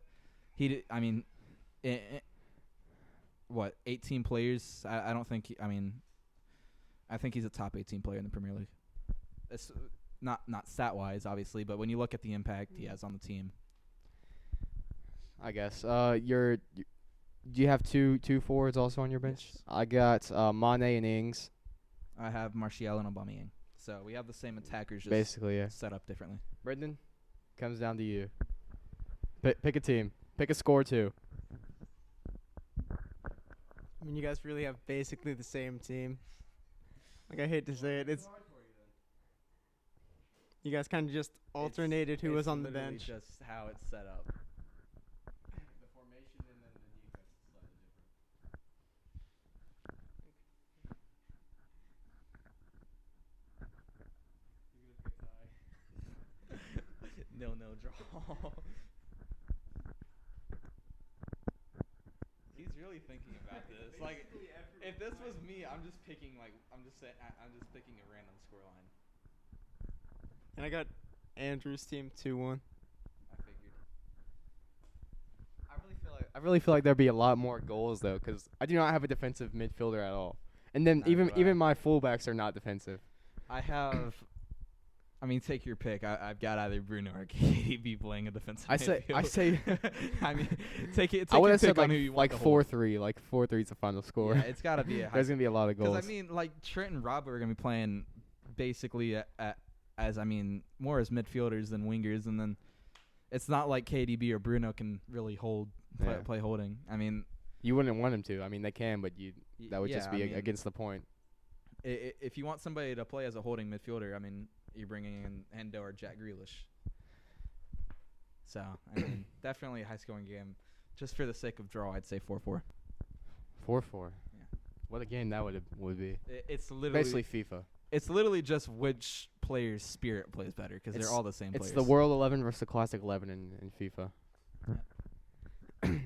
what 18 players? I don't think. I think he's a top 18 player in the Premier League. It's not stat wise, obviously, but when you look at the impact he has on the team. I guess. Do you have two forwards also on your bench? Yes. I got Mane and Ings. I have Martial and Aubameyang. So we have the same attackers, just Basically, yeah. set up differently. Brendan, comes down to you. Pick a team. Pick a score too. I mean, you guys really have basically the same team. Like, I hate to say it, it's you guys kind of just alternated who was on the bench. It's just how it's set up. The formation and then the defense is slightly different. No draw. He's really thinking about this. Like, if this was me, I'm just picking a random scoreline. And I got Andrew's team 2-1. I figured. I really feel like there'd be a lot more goals though, because I do not have a defensive midfielder at all. And then Neither do I. even my fullbacks are not defensive. I have. Take your pick. I've got either Bruno or KDB playing a defensive. I say. Take it. I would have said on who you want to hold. 4-3. Like 4-3 is the final score. Yeah, it's gotta be a high. There's gonna be a lot of goals. Because like Trent and Robbo are gonna be playing basically as more as midfielders than wingers, and then it's not like KDB or Bruno can really play holding. You wouldn't want him to. They can, but that would just be against the point. If you want somebody to play as a holding midfielder, you're bringing in Endo or Jack Grealish. So, definitely a high-scoring game. Just for the sake of draw, I'd say 4-4. 4-4. Yeah. What a game that would be. It's literally Basically FIFA. It's literally just which player's spirit plays better, because they're all the same players. It's the World 11 versus the Classic 11 in FIFA. Yeah.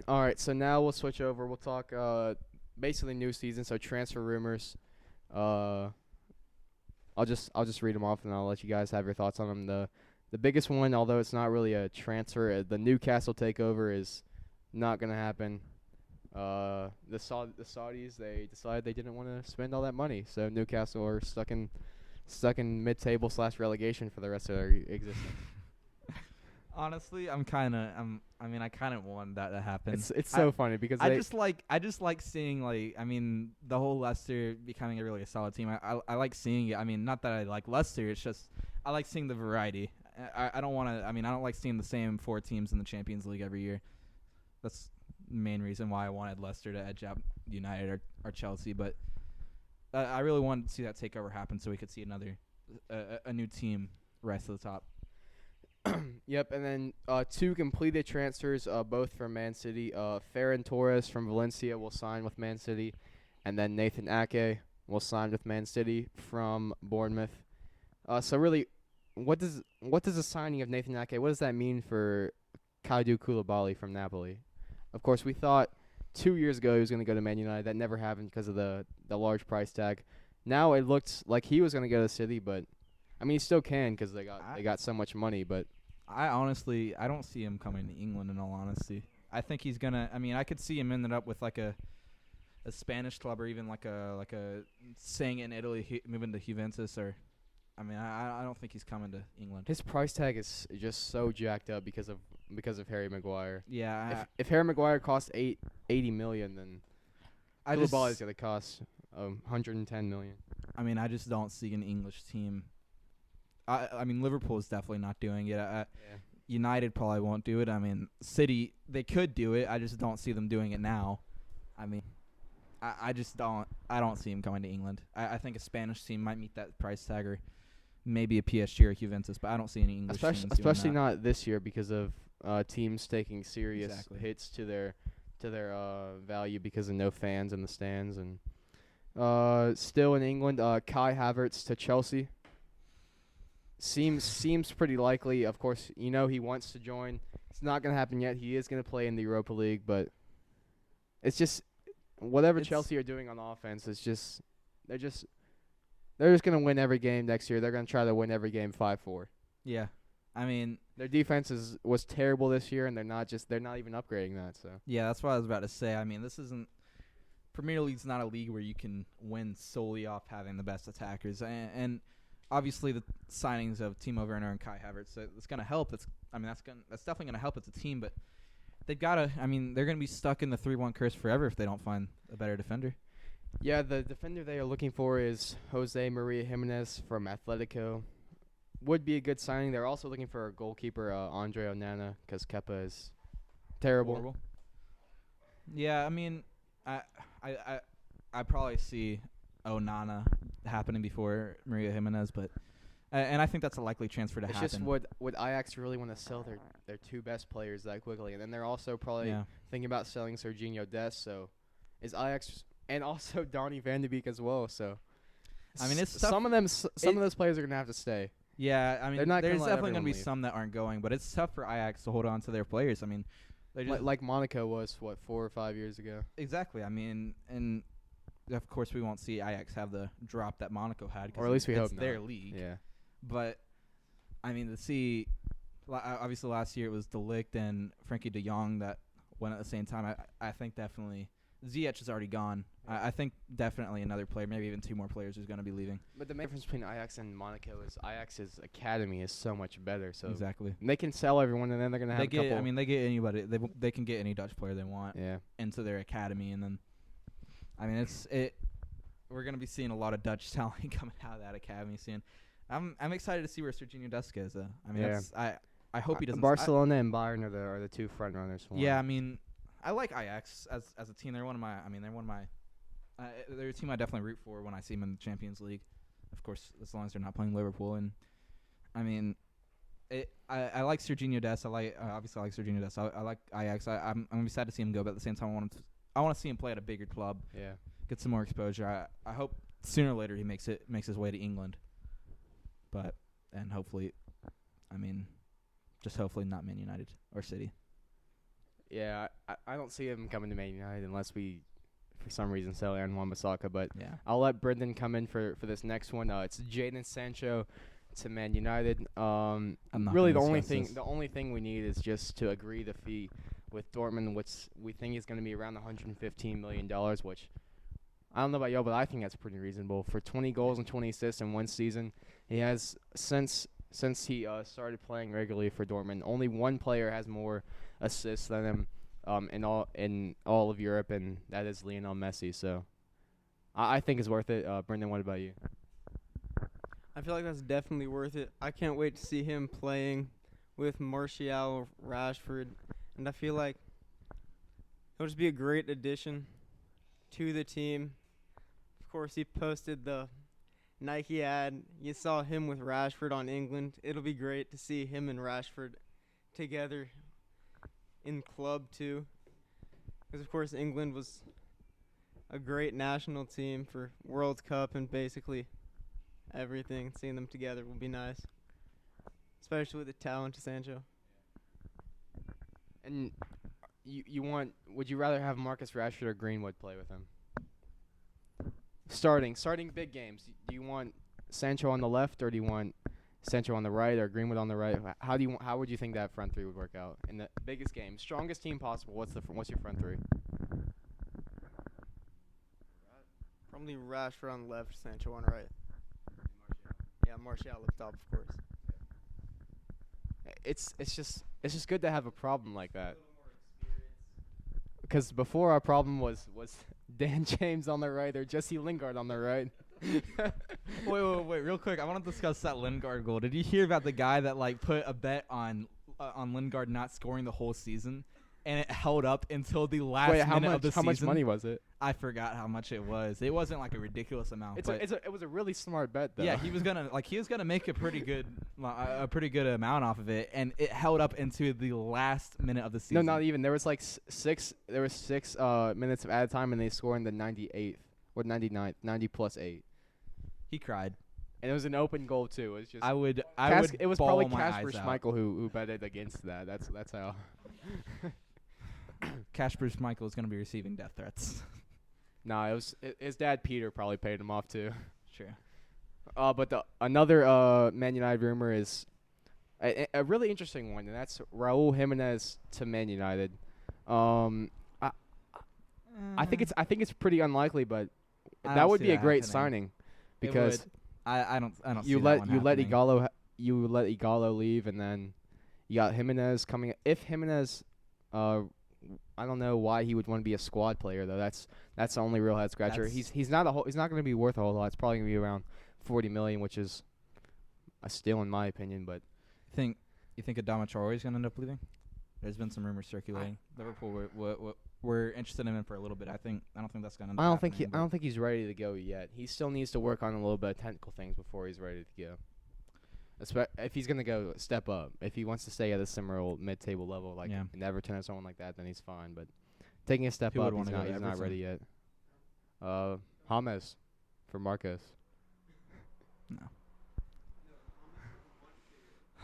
All right, so now we'll switch over. We'll talk basically new season, so transfer rumors. I'll just read them off, and I'll let you guys have your thoughts on them. The biggest one, although it's not really a transfer, the Newcastle takeover is not going to happen. The Saudis, they decided they didn't want to spend all that money, so Newcastle are stuck in mid-table / relegation for the rest of their existence. Honestly, I kind of want that to happen. It's so funny because I just like seeing the whole Leicester becoming a solid team. I like seeing it. Not that I like Leicester. It's just I like seeing the variety. I don't want to. I don't like seeing the same 4 teams in the Champions League every year. That's the main reason why I wanted Leicester to edge out United or Chelsea. But I really wanted to see that takeover happen so we could see a new team rise to the top. Yep, and then 2 completed transfers, both from Man City. Ferran Torres from Valencia will sign with Man City, and then Nathan Ake will sign with Man City from Bournemouth. So really, what does the signing of Nathan Ake, what does that mean for Kalidou Koulibaly from Napoli? Of course, we thought 2 years ago he was going to go to Man United. That never happened because of the large price tag. Now it looks like he was going to go to City, but he still can because they got so much money. But I don't see him coming to England. In all honesty, I think he's gonna. I could see him ending up with like a Spanish club or even like a saying in Italy, moving to Juventus or. I don't think he's coming to England. His price tag is just so jacked up because of Harry Maguire. Yeah. If Harry Maguire costs 80 million, then Koulibaly's gonna cost 110 million. I just don't see an English team. Liverpool is definitely not doing it. United probably won't do it. City, they could do it. I just don't see them doing it now. I just don't. I don't see him coming to England. I think a Spanish team might meet that price tag, or maybe a PSG or Juventus, but I don't see any English teams doing especially that. not this year because of teams taking serious hits to their value because of no fans in the stands. And still in England, Kai Havertz to Chelsea seems pretty likely. Of course, he wants to join It's not going to happen yet. He is going to play in the Europa League, but it's just whatever Chelsea are doing on offense. It's just they're just going to win every game next year. They're going to try to win every game 5-4. Yeah, I mean, their defense was terrible this year, and they're not even upgrading that. So yeah, that's what I was about to say. I mean, this isn't Premier League's not a league where you can win solely off having the best attackers, and obviously the signings of Timo Werner and Kai Havertz, it's going to help. That's definitely going to help as a team, but they've got to. I mean, they're going to be stuck in the 3-1 curse forever if they don't find a better defender. Yeah, the defender they are looking for is Jose Maria Jimenez from Atletico. Would be a good signing. They're also looking for a goalkeeper, Andre Onana, because Kepa is terrible. Horrible. Yeah, I mean, I probably see Onana happening before Maria Jimenez, but and I think that's a likely transfer to happen. It's just would Ajax really want to sell their two best players that quickly? And then they're also probably thinking about selling Serginho Dest. So is Ajax and also Donny van de Beek as well. So I mean, it's some of those players are gonna have to stay. Yeah, I mean, there's definitely going to be some that aren't going, but it's tough for Ajax to hold on to their players. I mean, they just like Monaco was 4 or 5 years ago. Exactly. I mean, and of course we won't see Ajax have the drop that Monaco had, or at least we hope it's not. their league. Yeah. But I mean, to see, obviously last year it was De Ligt and Frankie De Jong that went at the same time. I think definitely Ziyech is already gone. I think definitely another player, maybe even two more players, is going to be leaving. But the main difference between Ajax and Monaco is Ajax's academy is so much better. So exactly, they can sell everyone, and then they're going to have a couple. I mean, they get anybody. They can get any Dutch player they want. Yeah. Into their academy, and then, I mean, we're going to be seeing a lot of Dutch talent coming out of that academy soon. I'm excited to see where Serginho Dest goes. I mean, I hope he doesn't. Barcelona and Bayern are the two front runners. Yeah, I mean, I like Ajax as a team. They're a team I definitely root for when I see them in the Champions League. Of course, as long as they're not playing Liverpool. And I mean, I like Serginho Dest. Obviously I like Serginho Dest. I like Ajax. I'm gonna be sad to see him go, but at the same time, I want to see him play at a bigger club. Yeah, get some more exposure. I hope sooner or later he makes his way to England. And hopefully, I mean, just hopefully not Man United or City. Yeah, I don't see him coming to Man United unless we, for some reason, sell Aaron Wan-Bissaka. But yeah, I'll let Brendan come in for this next one. It's Jadon Sancho to Man United. Really, the only thing we need is just to agree the fee with Dortmund, which we think is going to be around $115 million, which I don't know about y'all, but I think that's pretty reasonable. For 20 goals and 20 assists in one season, he has, since he started playing regularly for Dortmund, only one player has more assists than him in all of Europe, and that is Lionel Messi. So I think it's worth it. Brendan, what about you? I feel like that's definitely worth it. I can't wait to see him playing with Martial, Rashford, and I feel like he'll just be a great addition to the team. Of course, he posted the Nike ad. You saw him with Rashford on England. It'll be great to see him and Rashford together in club too, because of course England was a great national team for World Cup and basically everything. Seeing them together will be nice, especially with the talent of Sancho. And would you rather have Marcus Rashford or Greenwood play with him? Starting big games. Do you want Sancho on the left, or do you want Sancho on the right, or Greenwood on the right? How would you think that front three would work out in the biggest game, strongest team possible? What's your front three? Probably Rashford on left, Sancho on right. Yeah, Martial up top, of course. It's just good to have a problem like that. Because before our problem was Dan James on the right or Jesse Lingard on the right. Wait, real quick. I want to discuss that Lingard goal. Did you hear about the guy that put a bet on Lingard not scoring the whole season, and it held up until the last minute of the season? How much money was it? I forgot how much it was. It wasn't a ridiculous amount. It was a really smart bet though. Yeah, he was gonna make a pretty good amount off of it, and it held up into the last minute of the season. No, not even. There was six minutes of added time, and they scored in the 98th or 99th, 90 plus 8. He cried. And it was an open goal too. It was just I would it was bawl probably my Kasper eyes out. Schmeichel who betted against that. That's how. Kasper Schmeichel is going to be receiving death threats. Nah, it was his dad Peter probably paid him off too. Sure. But another Man United rumor is a really interesting one, and that's Raul Jimenez to Man United. I think it's pretty unlikely, but I that don't would see be a that great happening. signing It because would. I don't see you that one let happening. Igalo leave, and then you got Jimenez coming. If Jimenez, I don't know why he would want to be a squad player though. That's the only real head scratcher. He's not going to be worth a whole lot. It's probably going to be around 40 million, which is a steal in my opinion. But You think Adama Traore is going to end up leaving? There's been some rumors circulating. Liverpool were interested in him for a little bit. I don't think that's going to end up happening, I don't think he's ready to go yet. He still needs to work on a little bit of technical things before he's ready to go. If he's gonna go step up, if he wants to stay at a similar mid-table level like in Everton or someone like that, then he's fine. But taking a step up, he's not ready yet. James for Marcos. No.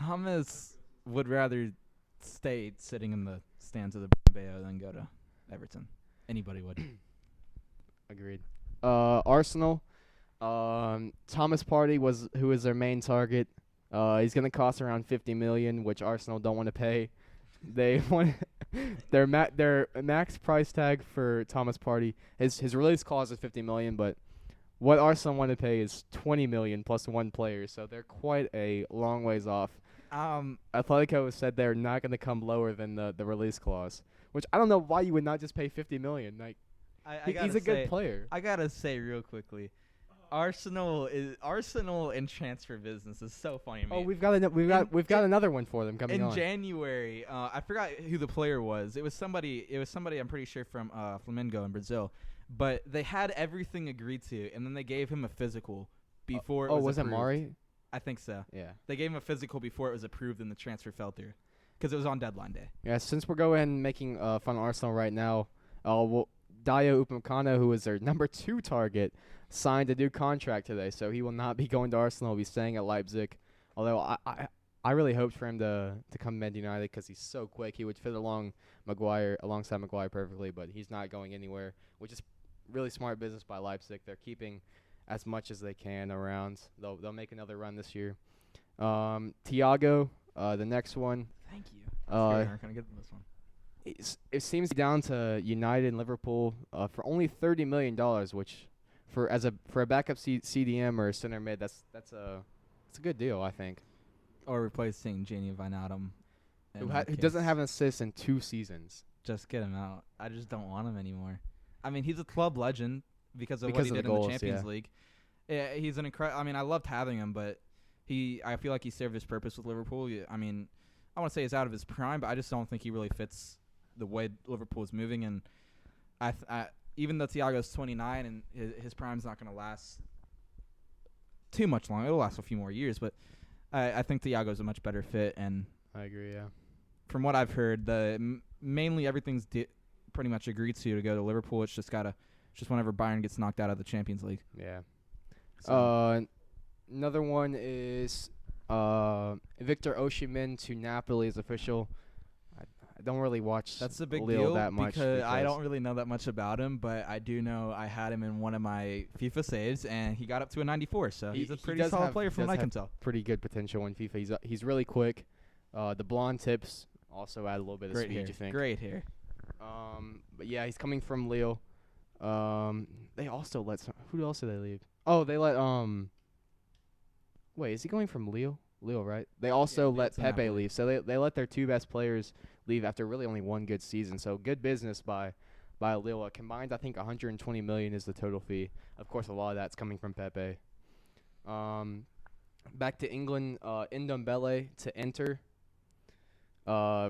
James would rather stay sitting in the stands of the Bernabeu than go to Everton. Anybody would. Agreed. Arsenal. Thomas Partey who is their main target. He's gonna cost around 50 million, which Arsenal don't want to pay. They want their max price tag for Thomas Partey. His release clause is 50 million, but what Arsenal want to pay is 20 million plus one player. So they're quite a long ways off. Atletico said they're not going to come lower than the release clause, which I don't know why you would not just pay 50 million. Like he's a good player. I gotta say real quickly, Arsenal in transfer business is so funny to me. Oh, we've got another one for them coming on. In January, I forgot who the player was. It was somebody I'm pretty sure from Flamengo in Brazil. But they had everything agreed to, and then they gave him a physical before it was was it approved. Mari? I think so. Yeah. They gave him a physical before it was approved and the transfer fell through because it was on deadline day. Yeah, since we're going making fun of Arsenal right now, Dayo Upamecano, who is their number 2 target, signed a new contract today, so he will not be going to Arsenal. He'll be staying at Leipzig. Although I really hoped for him to come to Man United because he's so quick. He would fit alongside Maguire perfectly, but he's not going anywhere, which is really smart business by Leipzig. They're keeping as much as they can around. They'll make another run this year. Thiago, the next one. Thank you. I was gonna get this one. It seems down to United and Liverpool for only $30 million, which for a backup CDM or a center mid, that's a good deal, I think. Or replacing Gini Wijnaldum, Who doesn't have an assist in 2 seasons. Just get him out. I just don't want him anymore. I mean, he's a club legend because of what Because he of did the in goals, the Champions yeah. League. Yeah, he's an incredible. I mean, I loved having him, but I feel like he served his purpose with Liverpool. I mean, I want to say he's out of his prime, but I just don't think he really fits the way Liverpool is moving. And even though Thiago's 29 and his prime's not going to last too much long, it'll last a few more years. But I think Thiago's a much better fit. And I agree, yeah. from what I've heard, mainly everything's pretty much agreed to go to Liverpool. It's just whenever Bayern gets knocked out of the Champions League. Yeah. So. Another one is Victor Osimhen to Napoli is official. I don't really watch That's a big Lille deal that much because I don't really know that much about him, but I do know I had him in one of my FIFA saves, and he got up to a 94. So he's a pretty solid player from what I can tell. Pretty good potential in FIFA. He's really quick. The blonde tips also add a little bit of speed. Hair. You think? Great hair. But yeah, he's coming from Lille. They also let who else did they leave? Oh, they let Wait, is he going from Lille? Lille, right? They also let Pepe leave. So they let their 2 best players leave after really only one good season. So good business by Lille. Combined, I think 120 million is the total fee. Of course, a lot of that's coming from Pepe. Back to England, Ndombele to Inter.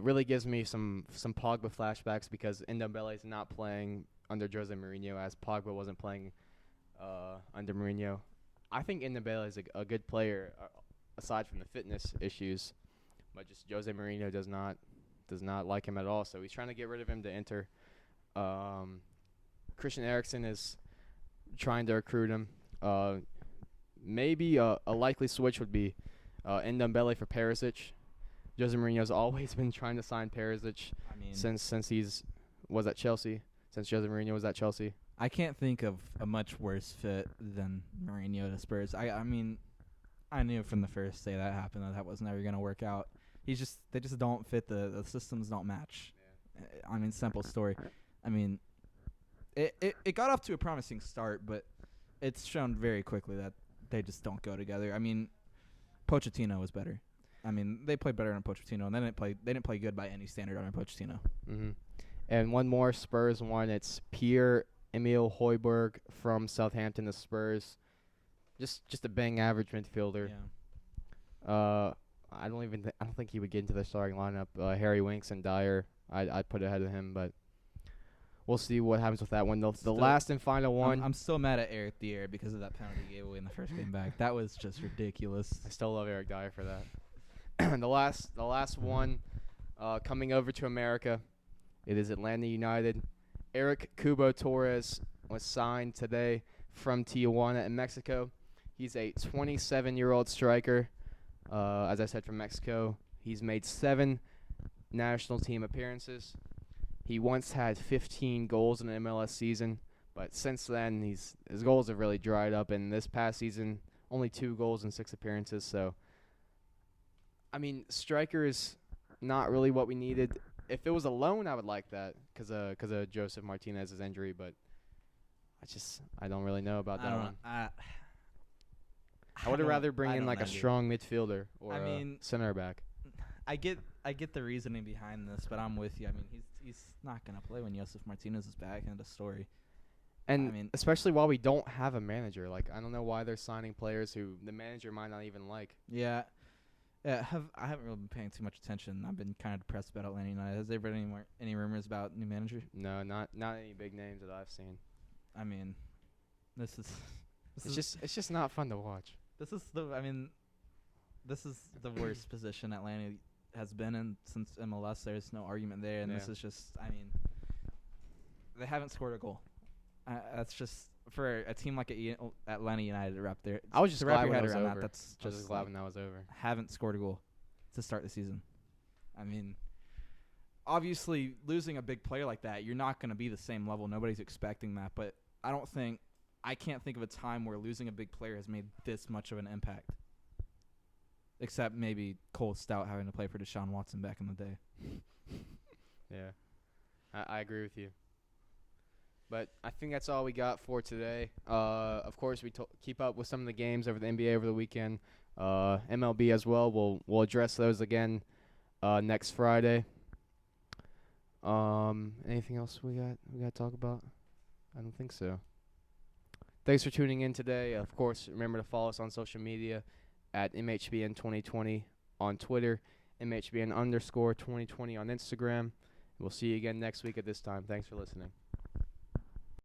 Really gives me some Pogba flashbacks because Ndombele is not playing under Jose Mourinho as Pogba wasn't playing under Mourinho. I think Ndombele is a good player aside from the fitness issues, but just Jose Mourinho does not like him at all. So he's trying to get rid of him to Inter. Christian Eriksen is trying to recruit him. maybe a likely switch would be Ndombele for Perisic. Jose Mourinho's always been trying to sign Perisic I mean, since he's was at Chelsea. Since Jose Mourinho was at Chelsea. I can't think of a much worse fit than Mourinho to Spurs. I mean, I knew from the first day that happened that was never going to work out. They just don't fit. The systems don't match. I mean, simple story. I mean, it got off to a promising start, but it's shown very quickly that they just don't go together. I mean, Pochettino was better. I mean, they played better on Pochettino, and they didn't play good by any standard under Pochettino. Mm-hmm. And one more Spurs one. It's Emile Hoiberg from Southampton to Spurs. Just a bang average midfielder. Yeah. I don't think he would get into the starting lineup. Harry Winks and Dyer, I'd put ahead of him, but we'll see what happens with that one. The last and final one. I'm still mad at Eric Dier because of that penalty he gave away in the first game back. That was just ridiculous. I still love Eric Dyer for that. the last one, coming over to America, it is Atlanta United. Eric Cubo Torres was signed today from Tijuana in Mexico. He's a 27-year-old striker. As I said, from Mexico. He's made 7 national team appearances. He once had 15 goals in an MLS season, but since then his goals have really dried up. And this past season, only 2 goals in 6 appearances. So, I mean, striker is not really what we needed. If it was a loan, I would like that because of Joseph Martinez's injury. But I don't really know about that one. I would have rather bring in like a strong midfielder or a center back. I get the reasoning behind this, but I'm with you. I mean, he's not gonna play when Joseph Martinez is back. End of story. And I mean, especially while we don't have a manager, like I don't know why they're signing players who the manager might not even like. Yeah. I haven't really been paying too much attention. I've been kind of depressed about Atlanta United. Has there been any rumors about new manager? No, not any big names that I've seen. I mean, it's just not fun to watch. This is the worst position Atlanta has been in since MLS. There's no argument there, and this is just. I mean, they haven't scored a goal. That's just for a team like Atlanta United to wrap there. I was just glad your when head it was around over. That's I was just glad when that was over. Haven't scored a goal to start the season. I mean, obviously losing a big player like that, you're not going to be the same level. Nobody's expecting that, but I can't think of a time where losing a big player has made this much of an impact. Except maybe Cole Stout having to play for Deshaun Watson back in the day. Yeah, I agree with you. But I think that's all we got for today. Of course, we keep up with some of the games over the NBA over the weekend. MLB as well. We'll address those again next Friday. Anything else we got to talk about? I don't think so. Thanks for tuning in today. Of course, remember to follow us on social media at MHBN2020 on Twitter, MHBN_2020 on Instagram. We'll see you again next week at this time. Thanks for listening.